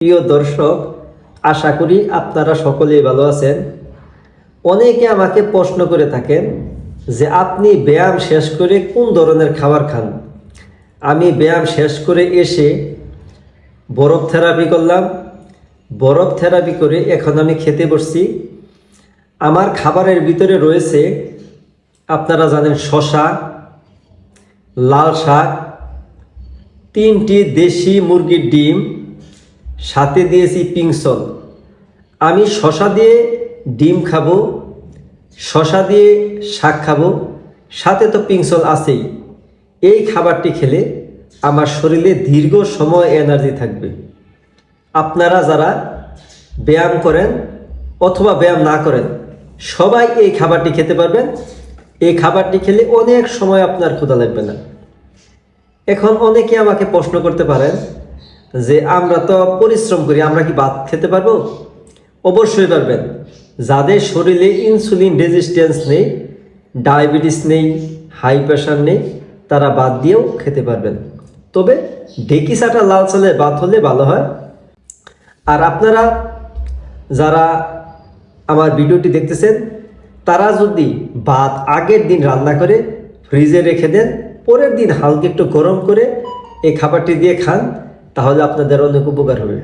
প্রিয় দর্শক, আশা করি আপনারা সকলেই ভালো আছেন। অনেকে আমাকে প্রশ্ন করে থাকেন যে আপনি ব্যায়াম শেষ করে কোন ধরনের খাবার খান। আমি ব্যায়াম শেষ করে এসে বরফ থেরাপি করলাম। বরফ থেরাপি করে এখন আমি খেতে বসছি। আমার খাবারের ভিতরে রয়েছে, আপনারা জানেন, শসা, লাল শাক, 3টি দেশি মুরগির ডিম, সাথে দিয়েছি পিংসল। আমি শসা দিয়ে ডিম খাবো, শসা দিয়ে শাক খাবো, সাথে তো পিংসল আছেই। এই খাবারটি খেলে আমার শরীরে দীর্ঘ সময় এনার্জি থাকবে। আপনারা যারা ব্যায়াম করেন অথবা ব্যায়াম না করেন, সবাই এই খাবারটি খেতে পারবেন। এই খাবারটি খেলে অনেক সময় আপনার ক্ষুধা লাগবে না। এখন অনেকে আমাকে প্রশ্ন করতে পারেন যে আমরা তো পরিশ্রম করি, আমরা কি ভাত খেতে পারবো? অবশ্যই পারবেন। যাদের শরীরে ইনসুলিন রেজিস্ট্যান্স নেই, ডায়াবেটিস নেই, হাই প্রেশার নেই, তারা ভাত দিয়েও খেতে পারবেন। তবে ঢেঁকি ছাটা লাল চালের ভাত হলে ভালো হয়। আর আপনারা যারা আমার ভিডিওটি দেখতেছেন, তারা যদি ভাত আগের দিন রান্না করে ফ্রিজে রেখে দেন, পরের দিন হালকা একটু গরম করে এই খাবারটি দিয়ে খান, তাহলে আপনাদের অনেক উপকার হবে।